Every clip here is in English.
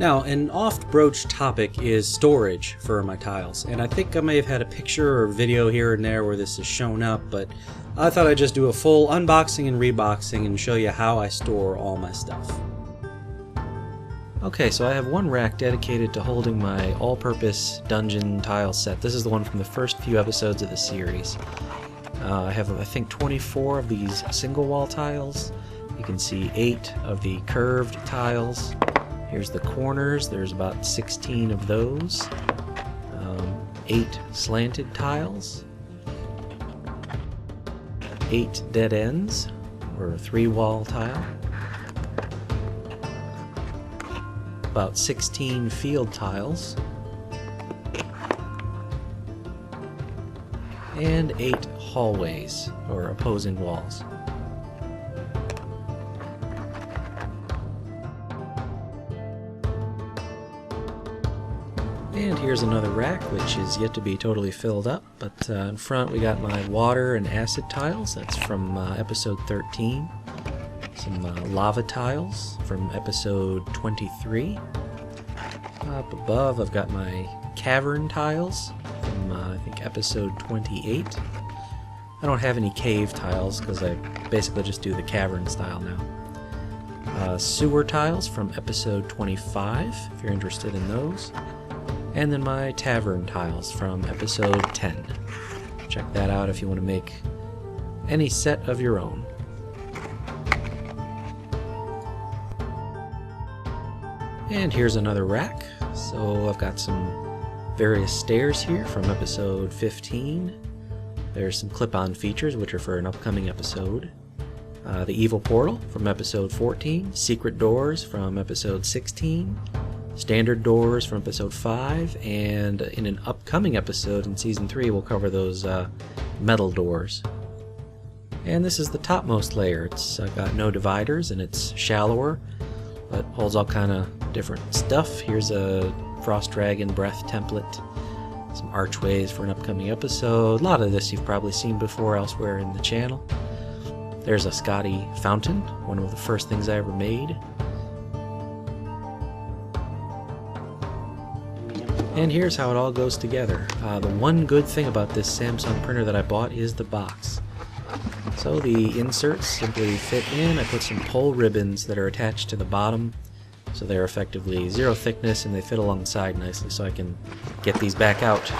Now, an oft-broached topic is storage for my tiles, and I think I may have had a picture or video here and there where this is shown up, but I thought I'd just do a full unboxing and reboxing and show you how I store all my stuff. Okay, so I have one rack dedicated to holding my all-purpose dungeon tile set. This is the one from the first few episodes of the series. I have, I think, 24 of these single wall tiles. You can see 8 of the curved tiles. Here's the corners, there's about 16 of those. 8 slanted tiles. 8 dead ends, or a 3-wall tile. About 16 field tiles. And 8 hallways, or opposing walls. And here's another rack, which is yet to be totally filled up, but in front we got my water and acid tiles. That's from episode 13. Some lava tiles from episode 23. Up above I've got my cavern tiles from I think episode 28. I don't have any cave tiles because I basically just do the cavern style now. Sewer tiles from episode 25, if you're interested in those. And then my tavern tiles from episode 10. Check that out if you want to make any set of your own. And here's another rack. So I've got some various stairs here from episode 15. There's some clip-on features, which are for an upcoming episode. The Evil Portal from episode 14. Secret doors from episode 16. Standard doors from episode 5, and in an upcoming episode in season 3 we'll cover those metal doors. And this is the topmost layer. It's got no dividers and it's shallower, but holds all kind of different stuff. Here's a Frost Dragon breath template, some archways for an upcoming episode. A lot of this you've probably seen before elsewhere in the channel. There's a Scotty fountain, one of the first things I ever made. And here's how it all goes together. The one good thing about this Samsung printer that I bought is the box. So the inserts simply fit in. I put some pull ribbons that are attached to the bottom, so they're effectively 0 thickness and they fit alongside nicely, so I can get these back out.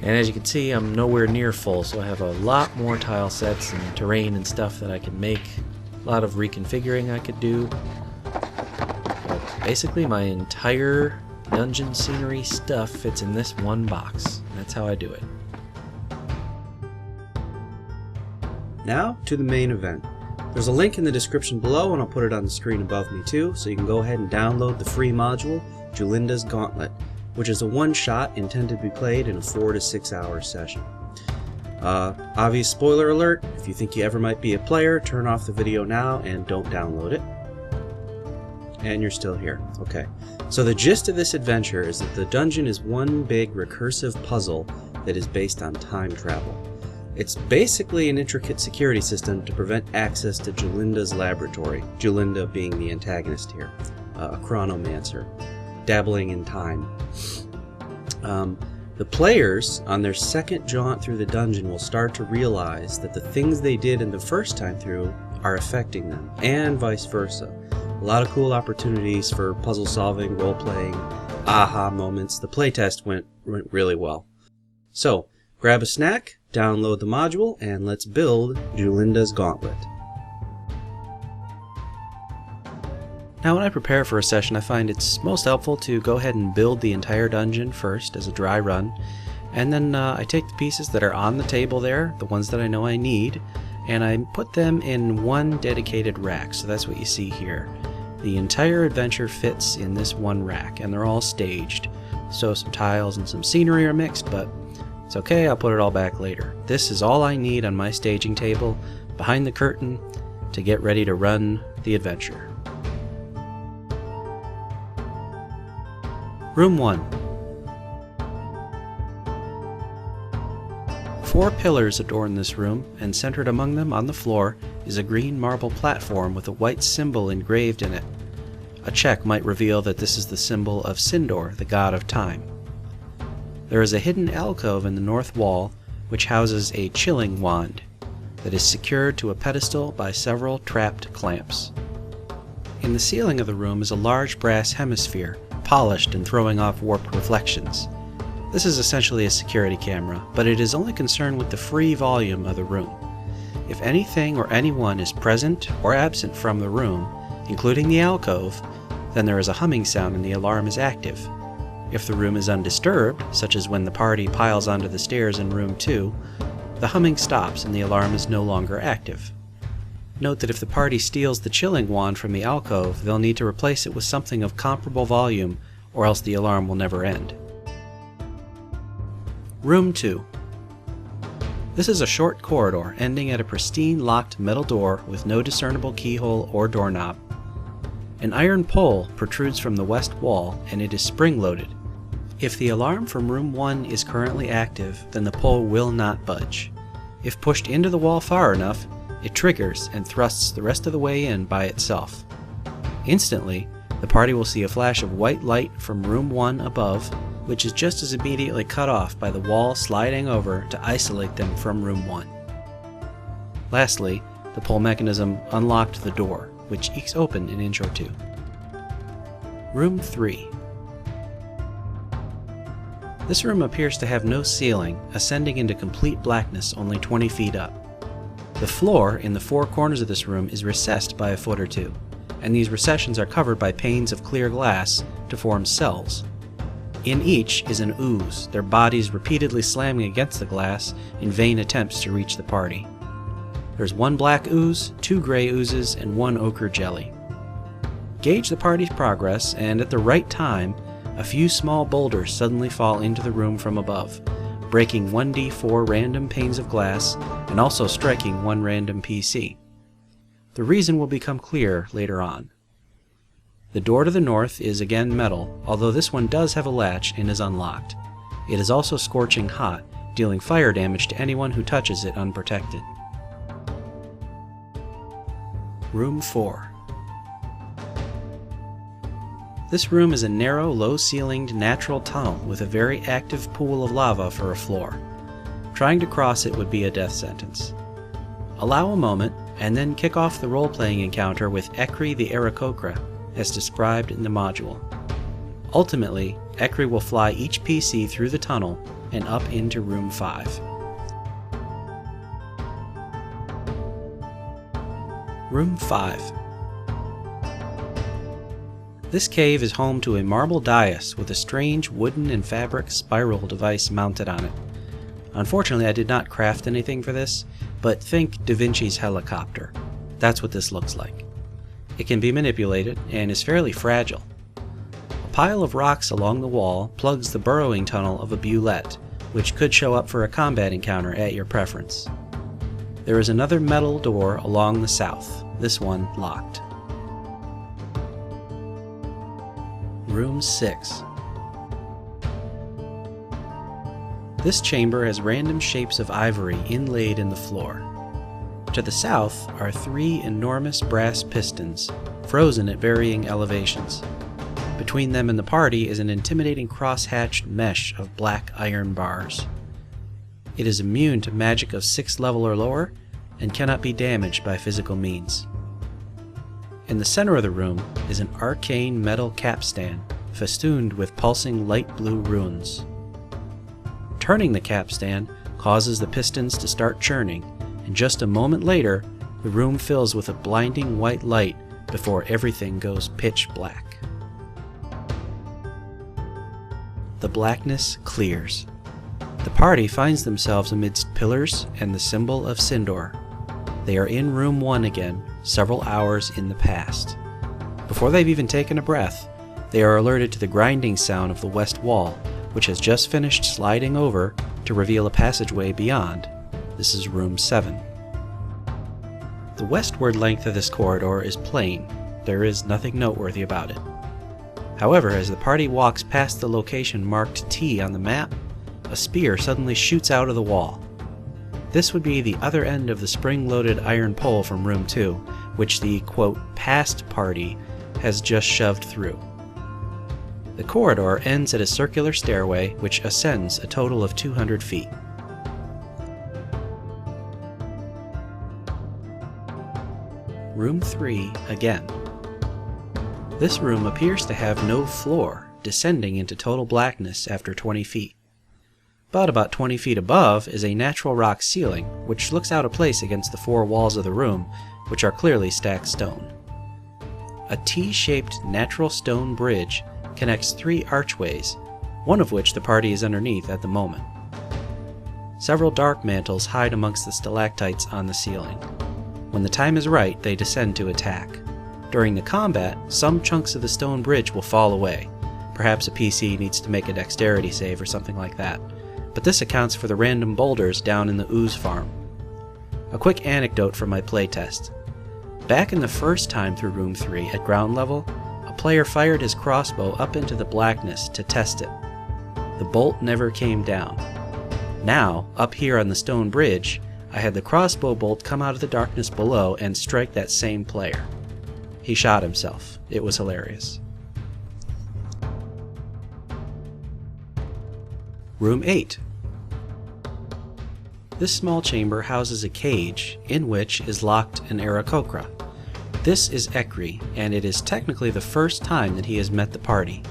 And as you can see, I'm nowhere near full, so I have a lot more tile sets and terrain and stuff that I can make. A lot of reconfiguring I could do. But basically my entire dungeon scenery stuff fits in this one box. That's how I do it. Now to the main event. There's a link in the description below, and I'll put it on the screen above me too, so you can go ahead and download the free module, Julinda's Gauntlet, which is a one-shot intended to be played in a 4 to 6 hour session. Obvious spoiler alert, if you think you ever might be a player, turn off the video now and don't download it. And you're still here. Okay. So the gist of this adventure is that the dungeon is one big recursive puzzle that is based on time travel. It's basically an intricate security system to prevent access to Julinda's laboratory, Julinda being the antagonist here, a chronomancer, dabbling in time. The players, on their second jaunt through the dungeon, will start to realize that the things they did in the first time through are affecting them, and vice versa. A lot of cool opportunities for puzzle solving, role-playing, aha moments. The playtest went really well. So, grab a snack, download the module, and let's build Julinda's Gauntlet. Now when I prepare for a session, I find it's most helpful to go ahead and build the entire dungeon first as a dry run, and then I take the pieces that are on the table there, the ones that I know I need, and I put them in one dedicated rack. So that's what you see here. The entire adventure fits in this one rack, and they're all staged. So some tiles and some scenery are mixed, but it's okay, I'll put it all back later. This is all I need on my staging table behind the curtain to get ready to run the adventure. Room 1. 4 pillars adorn this room, and centered among them on the floor is a green marble platform with a white symbol engraved in it. A check might reveal that this is the symbol of Sindor, the god of time. There is a hidden alcove in the north wall which houses a chilling wand that is secured to a pedestal by several trapped clamps. In the ceiling of the room is a large brass hemisphere, polished and throwing off warped reflections. This is essentially a security camera, but it is only concerned with the free volume of the room. If anything or anyone is present or absent from the room, including the alcove, then there is a humming sound and the alarm is active. If the room is undisturbed, such as when the party piles onto the stairs in room 2, the humming stops and the alarm is no longer active. Note that if the party steals the chilling wand from the alcove, they'll need to replace it with something of comparable volume, or else the alarm will never end. Room 2. This is a short corridor ending at a pristine locked metal door with no discernible keyhole or doorknob. An iron pole protrudes from the west wall and it is spring-loaded. If the alarm from room 1 is currently active, then the pole will not budge. If pushed into the wall far enough, it triggers and thrusts the rest of the way in by itself. Instantly, the party will see a flash of white light from room 1 above, which is just as immediately cut off by the wall sliding over to isolate them from room 1. Lastly, the pull mechanism unlocked the door, which ekes open in Intro 2. Room 3. This room appears to have no ceiling, ascending into complete blackness only 20 feet up. The floor in the four corners of this room is recessed by a foot or two, and these recessions are covered by panes of clear glass to form cells. In each is an ooze, their bodies repeatedly slamming against the glass in vain attempts to reach the party. There's one black ooze, two gray oozes, and one ochre jelly. Gauge the party's progress, and at the right time, a few small boulders suddenly fall into the room from above, breaking 1d4 random panes of glass and also striking one random PC. The reason will become clear later on. The door to the north is again metal, although this one does have a latch and is unlocked. It is also scorching hot, dealing fire damage to anyone who touches it unprotected. Room 4. This room is a narrow, low-ceilinged natural tunnel with a very active pool of lava for a floor. Trying to cross it would be a death sentence. Allow a moment, and then kick off the role-playing encounter with Ekri the Aarakocra, as described in the module. Ultimately, Ekri will fly each PC through the tunnel and up into Room 5. Room 5. This cave is home to a marble dais with a strange wooden and fabric spiral device mounted on it. Unfortunately, I did not craft anything for this, but think Da Vinci's helicopter. That's what this looks like. It can be manipulated and is fairly fragile. A pile of rocks along the wall plugs the burrowing tunnel of a bulette, which could show up for a combat encounter at your preference. There is another metal door along the south, this one locked. Room 6. This chamber has random shapes of ivory inlaid in the floor. To the south are three enormous brass pistons, frozen at varying elevations. Between them and the party is an intimidating cross-hatched mesh of black iron bars. It is immune to magic of 6th level or lower, and cannot be damaged by physical means. In the center of the room is an arcane metal capstan, festooned with pulsing light blue runes. Turning the capstan causes the pistons to start churning, and just a moment later, the room fills with a blinding white light before everything goes pitch black. The blackness clears. The party finds themselves amidst pillars and the symbol of Sindor. They are in room 1 again, several hours in the past. Before they've even taken a breath, they are alerted to the grinding sound of the west wall, which has just finished sliding over to reveal a passageway beyond. This is room 7. The westward length of this corridor is plain. There is nothing noteworthy about it. However, as the party walks past the location marked T on the map, a spear suddenly shoots out of the wall. This would be the other end of the spring-loaded iron pole from room 2, which the, quote, past party has just shoved through. The corridor ends at a circular stairway which ascends a total of 200 feet. Room 3 again. This room appears to have no floor, descending into total blackness after 20 feet. But about 20 feet above is a natural rock ceiling, which looks out of place against the 4 walls of the room, which are clearly stacked stone. A T-shaped natural stone bridge connects 3 archways, one of which the party is underneath at the moment. Several dark mantles hide amongst the stalactites on the ceiling. When the time is right, they descend to attack. During the combat, some chunks of the stone bridge will fall away. Perhaps a PC needs to make a dexterity save or something like that. But this accounts for the random boulders down in the ooze farm. A quick anecdote from my playtest. Back in the first time through room 3 at ground level, a player fired his crossbow up into the blackness to test it. The bolt never came down. Now, up here on the stone bridge, I had the crossbow bolt come out of the darkness below and strike that same player. He shot himself. It was hilarious. Room 8. This small chamber houses a cage in which is locked an Aarakocra. This is Ekri, and it is technically the first time that he has met the party.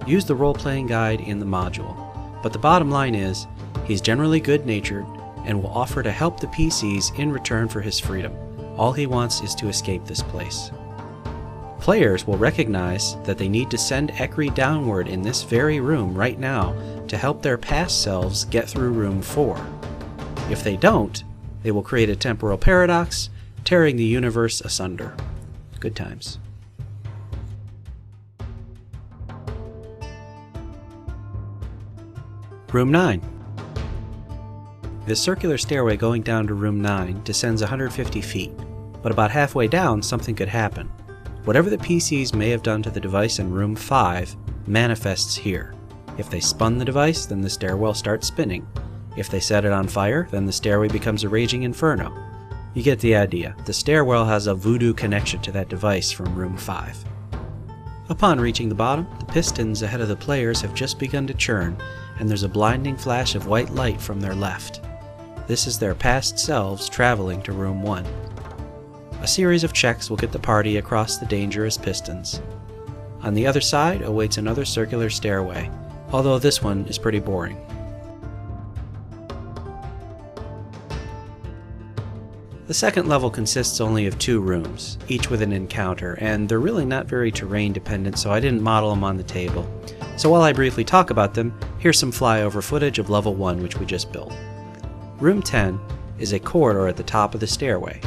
Use the role-playing guide in the module, but the bottom line is, he's generally good-natured and will offer to help the PCs in return for his freedom. All he wants is to escape this place. Players will recognize that they need to send Ekri downward in this very room right now to help their past selves get through room 4. If they don't, they will create a temporal paradox, tearing the universe asunder. Good times. Room 9. The circular stairway going down to room 9 descends 150 feet, but about halfway down something could happen. Whatever the PCs may have done to the device in room 5 manifests here. If they spun the device, then the stairwell starts spinning. If they set it on fire, then the stairway becomes a raging inferno. You get the idea. The stairwell has a voodoo connection to that device from room 5. Upon reaching the bottom, the pistons ahead of the players have just begun to churn, and there's a blinding flash of white light from their left. This is their past selves traveling to room 1. A series of checks will get the party across the dangerous pistons. On the other side awaits another circular stairway, although this one is pretty boring. The second level consists only of 2 rooms, each with an encounter, and they're really not very terrain dependent, so I didn't model them on the table. So while I briefly talk about them, here's some flyover footage of level 1 which we just built. Room 10 is a corridor at the top of the stairway.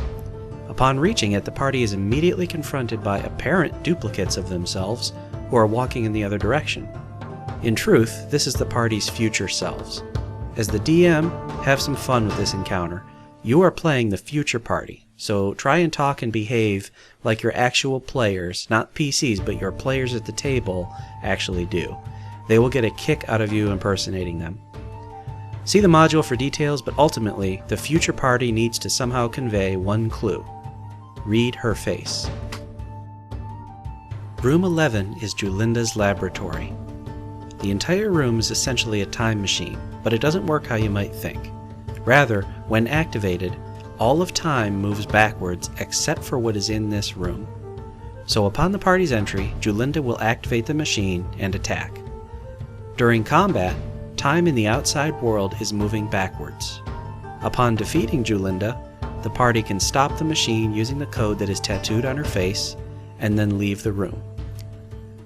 Upon reaching it, the party is immediately confronted by apparent duplicates of themselves who are walking in the other direction. In truth, this is the party's future selves. As the DM, have some fun with this encounter. You are playing the future party, so try and talk and behave like your actual players, not PCs, but your players at the table actually do. They will get a kick out of you impersonating them. See the module for details, but ultimately, the future party needs to somehow convey one clue. Read her face. Room 11 is Julinda's laboratory. The entire room is essentially a time machine, but it doesn't work how you might think. Rather, when activated, all of time moves backwards except for what is in this room. So upon the party's entry, Julinda will activate the machine and attack. During combat, time in the outside world is moving backwards. Upon defeating Julinda, the party can stop the machine using the code that is tattooed on her face, and then leave the room.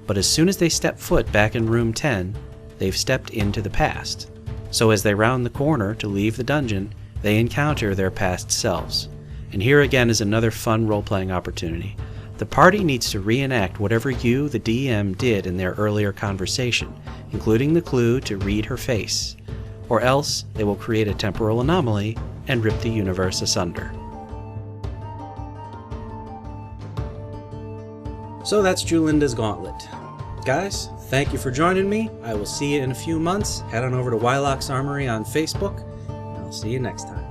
But as soon as they step foot back in room 10, they've stepped into the past. So as they round the corner to leave the dungeon, they encounter their past selves. And here again is another fun role-playing opportunity. The party needs to reenact whatever you, the DM, did in their earlier conversation, including the clue to read her face, or else they will create a temporal anomaly and rip the universe asunder. So that's Julinda's Gauntlet. Guys, thank you for joining me. I will see you in a few months. Head on over to Wylock's Armory on Facebook, and I'll see you next time.